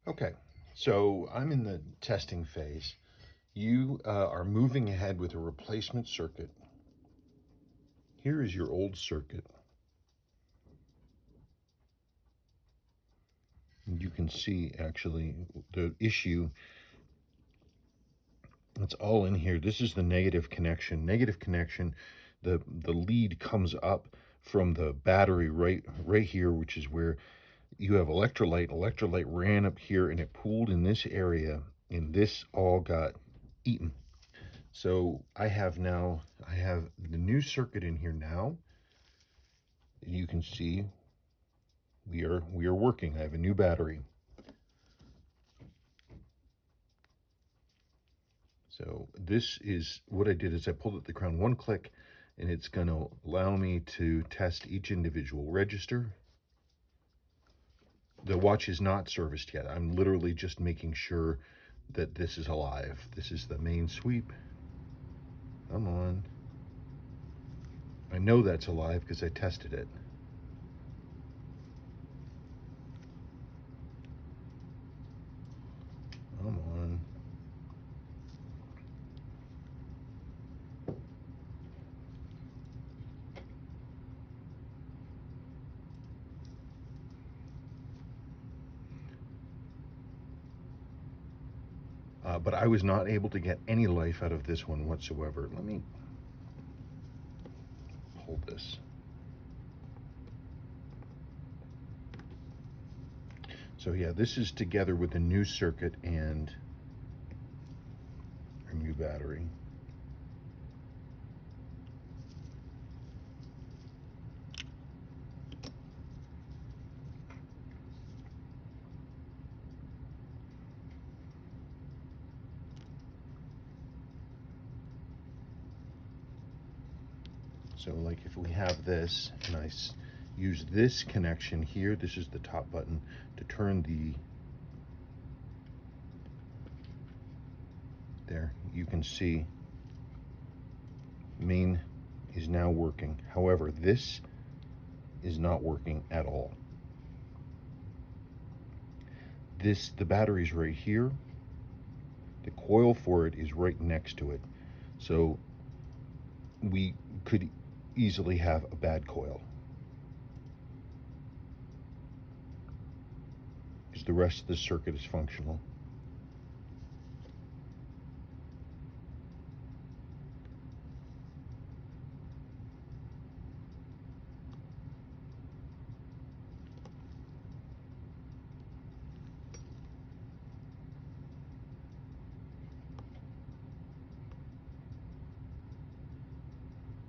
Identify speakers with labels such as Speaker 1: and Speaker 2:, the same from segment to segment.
Speaker 1: Okay, so I'm in the testing phase. You are moving ahead with a replacement circuit. Here is your old circuit. And you can see actually the issue. It's all in here. This is the negative connection. Negative connection, the lead comes up from the battery right here, which is where you have electrolyte. Electrolyte ran up here and it pooled in this area, and this all got eaten. So I have the new circuit in here now. You can see we are working. I have a new battery. So this is what I did. Is I pulled at the crown one click, and it's going to allow me to test each individual register. The watch is not serviced yet. I'm literally just making sure that this is alive. This is the main sweep. Come on. I know that's alive because I tested it. Come on. But I was not able to get any life out of this one whatsoever. Let me hold this. So yeah, this is together with the new circuit and a new battery. So like if we have this, and I use this connection here, this is the top button to turn there, you can see main is now working. However, this is not working at all. The battery's right here. The coil for it is right next to it. So we could easily have a bad coil, because the rest of the circuit is functional.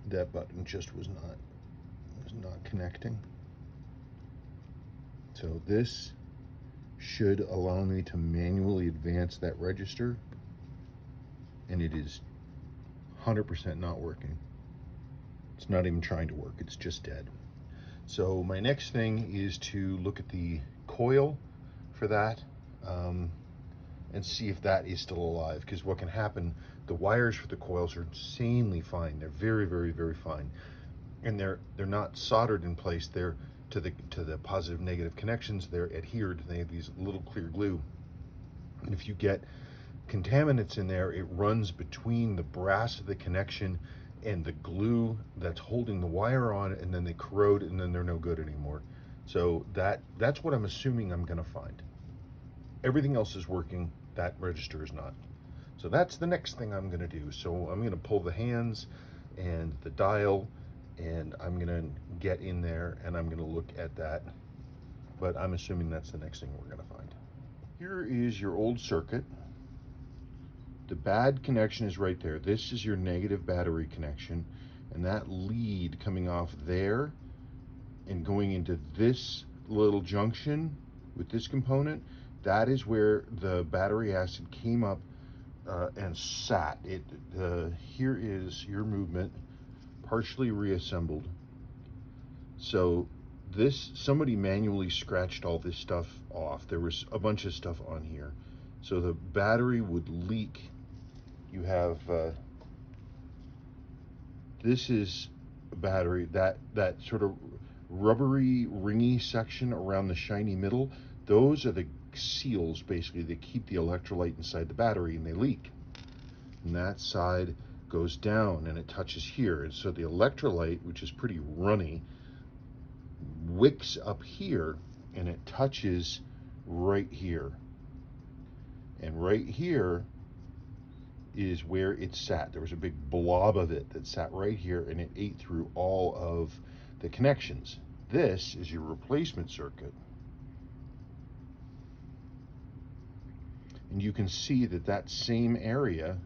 Speaker 1: That button just was not connecting. So this should allow me to manually advance that register, and it is 100% not working. It's not even trying to work, it's just dead. So my next thing is to look at the coil for that, and see if that is still alive, because what can happen, the wires for the coils are insanely fine. They're very, very, very fine, and they're not soldered in place. They're to the positive negative connections, they're adhered. They have these little clear glue, and if you get contaminants in there, it runs between the brass of the connection and the glue that's holding the wire on, and then they corrode, and then they're no good anymore. So that's what I'm assuming I'm going to find. Everything else is working, that register is not. So that's the next thing I'm going to do. So I'm going to pull the hands and the dial, and I'm going to get in there and I'm going to look at that. But I'm assuming that's the next thing we're going to find. Here is your old circuit. The bad connection is right there. This is your negative battery connection, and that lead coming off there and going into this little junction with this component, that is where the battery acid came up and sat. Here is your movement, partially reassembled. So somebody manually scratched all this stuff off. There was a bunch of stuff on here. So the battery would leak. You have, this is a battery, that sort of rubbery, ringy section around the shiny middle, those are the seals basically that keep the electrolyte inside the battery, and they leak. And that side goes down and it touches here. And so the electrolyte, which is pretty runny, wicks up here and it touches right here. And right here is where it sat. There was a big blob of it that sat right here, and it ate through all of the connections. This is your replacement circuit. And you can see that that same area,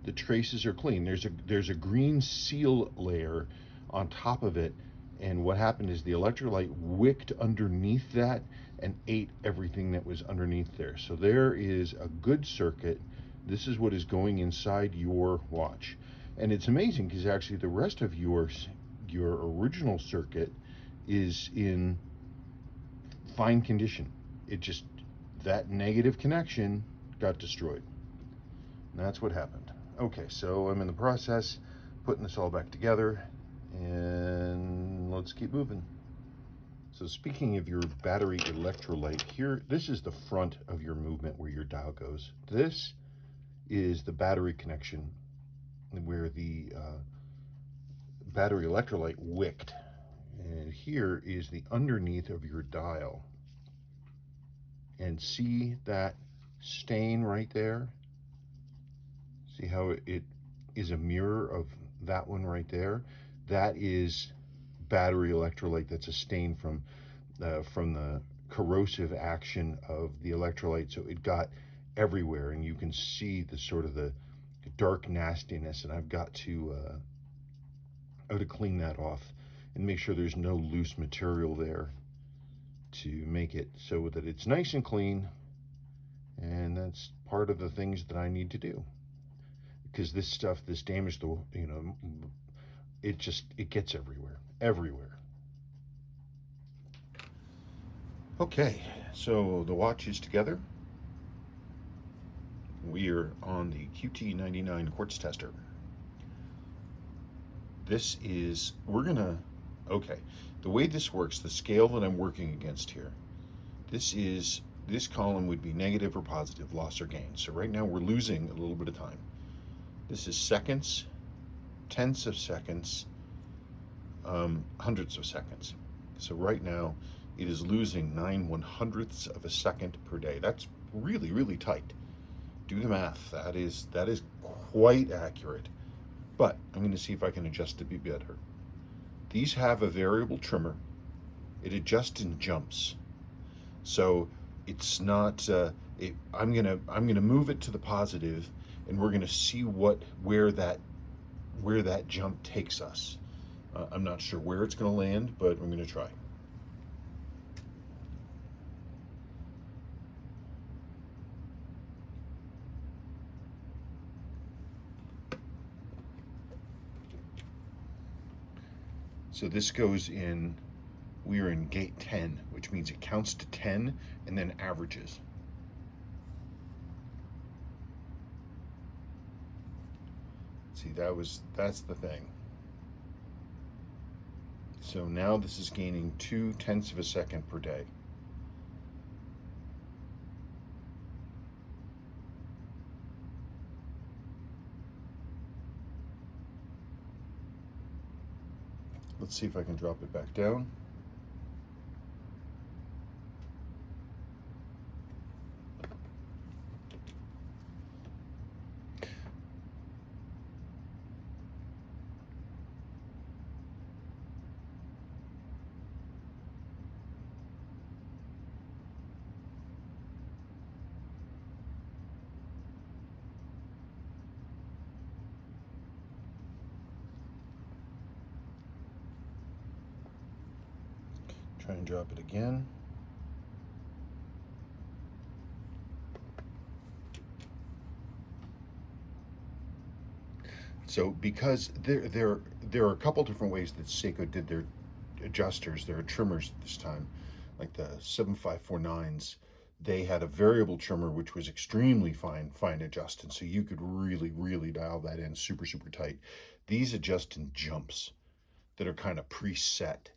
Speaker 1: the traces are clean. There's a green seal layer on top of it, and what happened is the electrolyte wicked underneath that and ate everything that was underneath there. So there is a good circuit. This is what is going inside your watch. And it's amazing because actually the rest of your original circuit is in fine condition. It just, that negative connection got destroyed. And that's what happened. Okay, so I'm in the process putting this all back together, and let's keep moving. So speaking of your battery electrolyte, here, this is the front of your movement where your dial goes. This is the battery connection where the battery electrolyte wicked. And here is the underneath of your dial. And see that stain right there? See how it is a mirror of that one right there? That is battery electrolyte. That's a stain from the corrosive action of the electrolyte. So it got everywhere, and you can see the sort of the dark nastiness, and I've got to clean that off and make sure there's no loose material there to make it so that it's nice and clean. And that's part of the things that I need to do, because this stuff, this damage, it gets everywhere. Okay, so the watch is together. We're on the QT99 quartz tester. This is, okay, the way this works, the scale that I'm working against here, this column would be negative or positive, loss or gain. So right now we're losing a little bit of time. This is seconds, tenths of seconds, hundredths of seconds. So right now it is losing 9/100ths of a second per day. That's really, really tight. Do the math. That is quite accurate. But I'm going to see if I can adjust to be better. These have a variable trimmer. It adjusts in jumps. So it's not. I'm gonna move it to the positive, and we're gonna see where that jump takes us. I'm not sure where it's gonna land, but I'm gonna try. So this goes in, we are in gate 10, which means it counts to 10 and then averages. See, that's the thing. So now this is gaining 0.2 of a second per day. Let's see if I can drop it back down. Try and drop it again. So because there are a couple different ways that Seiko did their adjusters, their trimmers this time, like the 7549s, they had a variable trimmer which was extremely fine adjusted, so you could really dial that in super tight. These adjust in jumps that are kind of preset.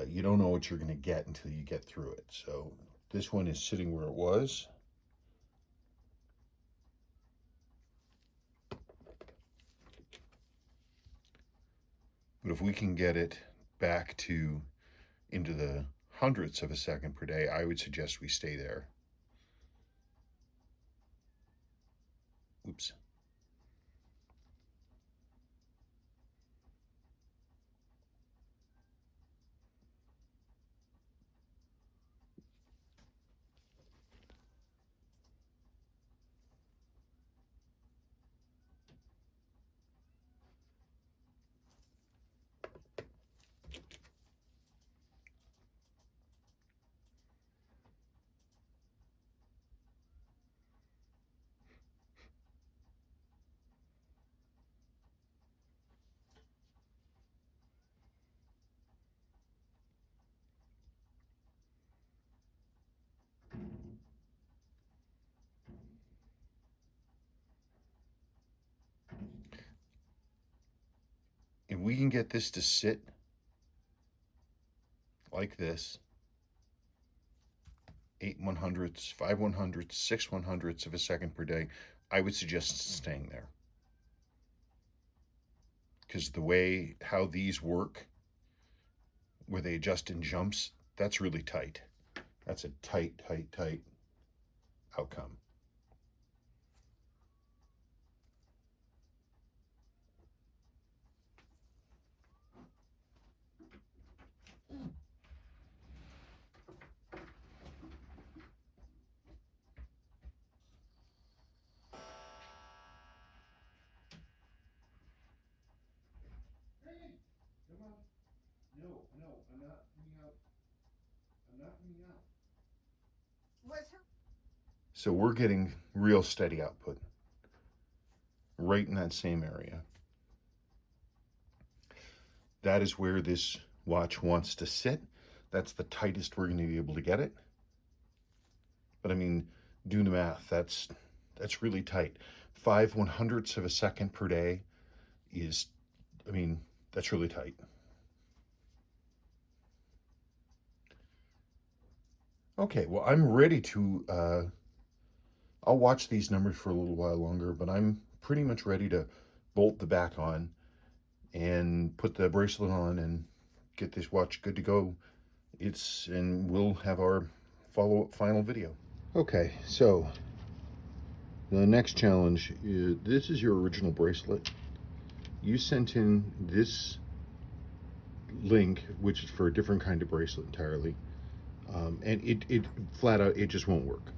Speaker 1: You don't know what you're going to get until you get through it. So This one is sitting where it was. But if we can get it back to into the hundredths of a second per day, I would suggest we stay there. Oops. If we can get this to sit like this, 8 100ths, 5 100ths, 6 100ths of a second per day, I would suggest staying there. Because the way how these work, where they adjust in jumps, that's really tight. That's a tight, tight, tight outcome. No, I'm not coming out. I'm not coming out. What's her? So we're getting real steady output right in that same area. That is where this watch wants to sit. That's the tightest we're going to be able to get it. But I mean, do the math. That's really tight. 5 100ths of a second per day is, I mean, that's really tight. Okay, well, I'm ready to, I'll watch these numbers for a little while longer, but I'm pretty much ready to bolt the back on and put the bracelet on and get this watch good to go. And we'll have our follow-up final video. Okay, so the next challenge is, this is your original bracelet. You sent in this link, which is for a different kind of bracelet entirely. And it flat out, it just won't work.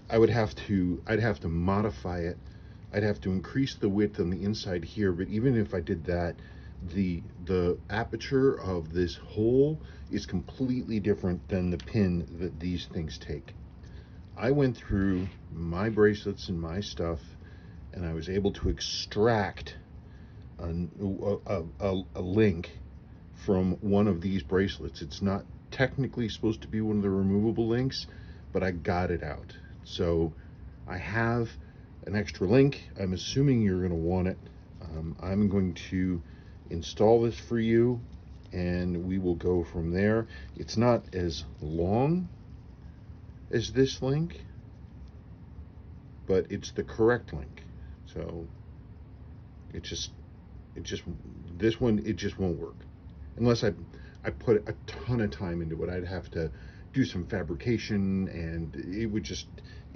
Speaker 1: I'd have to modify it. I'd have to increase the width on the inside here, but even if I did that, the aperture of this hole is completely different than the pin that these things take. I went through my bracelets and my stuff, and I was able to extract a link from one of these bracelets. It's not technically supposed to be one of the removable links, but I got it out. So I have an extra link. I'm assuming you're going to want it. I'm going to install this for you, and we will go from there. It's not as long as this link, but it's the correct link. So this one, it just won't work unless I put a ton of time into it. I'd have to do some fabrication, and it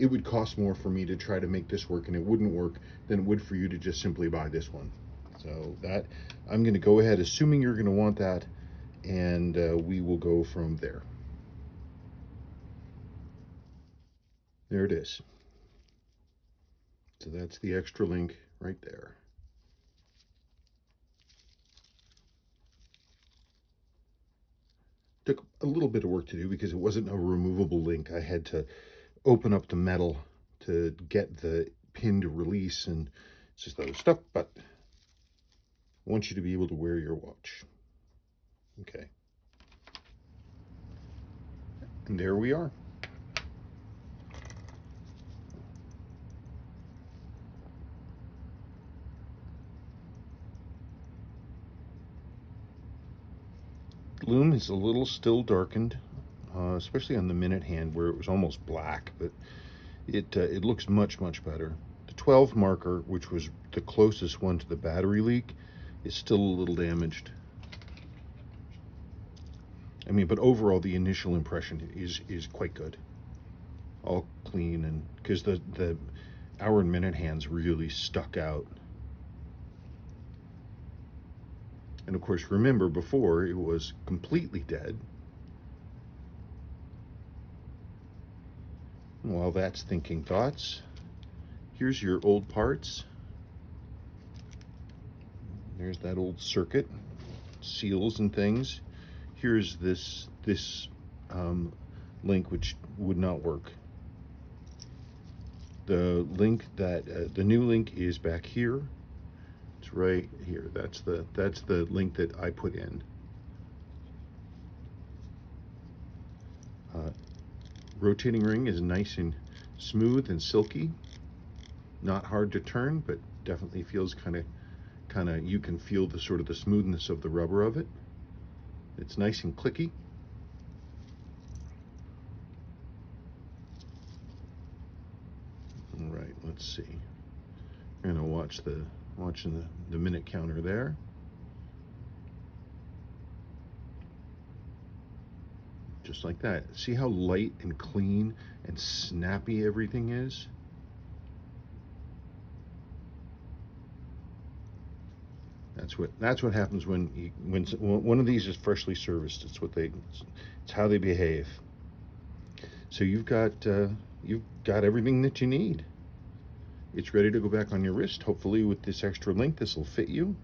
Speaker 1: would cost more for me to try to make this work, and it wouldn't work than it would for you to just simply buy this one. So that, I'm going to go ahead, assuming you're going to want that, and we will go from there. There it is. So that's the extra link right there. Took a little bit of work to do because it wasn't a removable link. I had to open up the metal to get the pin to release, and it's just other stuff, but I want you to be able to wear your watch. Okay. And there we are. Lume is a little still darkened especially on the minute hand where it was almost black, but it looks much better. The 12 marker, which was the closest one to the battery leak, is still a little damaged. I mean, but overall the initial impression is quite good. All clean, and because the hour and minute hands really stuck out. And of course, remember before it was completely dead. While that's thinking thoughts, here's your old parts. There's that old circuit, seals and things. Here's this link which would not work. The link that the new link is back here. It's right here. That's the link that I put in. Rotating ring is nice and smooth and silky. Not hard to turn, but definitely feels kind of. You can feel the sort of the smoothness of the rubber of it. It's nice and clicky. All right, let's see. We're gonna watching the minute counter there. Just like that. See how light and clean and snappy everything is? That's what happens when one of these is freshly serviced. It's how they behave. So you've got everything that you need. It's ready to go back on your wrist. Hopefully with this extra link, this will fit you.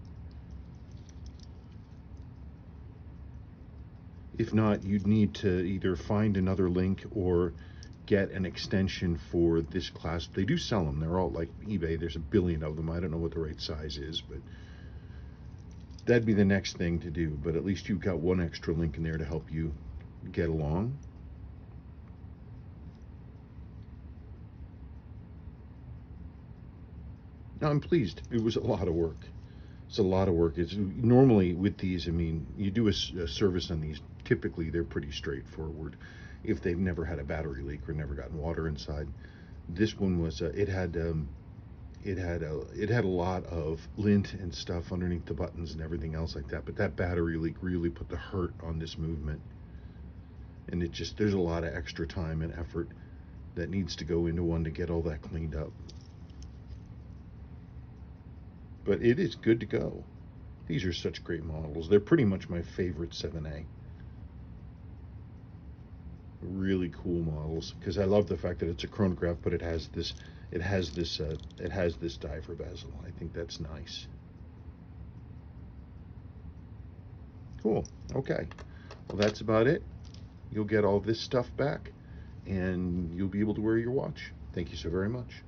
Speaker 1: If not, you'd need to either find another link or get an extension for this clasp. They do sell them. They're all like eBay. There's a billion of them. I don't know what the right size is, but that'd be the next thing to do. But at least you've got one extra link in there to help you get along. Now, I'm pleased. It was a lot of work. It's a lot of work. It's normally with these, I mean, you do a service on these, typically they're pretty straightforward if they've never had a battery leak or never gotten water inside. This one was it had a lot of lint and stuff underneath the buttons and everything else like that, but that battery leak really put the hurt on this movement. And there's a lot of extra time and effort that needs to go into one to get all that cleaned up. But it is good to go. These are such great models. They're pretty much my favorite 7A. Really cool models, because I love the fact that it's a chronograph, but it has this diver bezel. I think that's nice. Cool. Okay. Well, that's about it. You'll get all this stuff back, and you'll be able to wear your watch. Thank you so very much.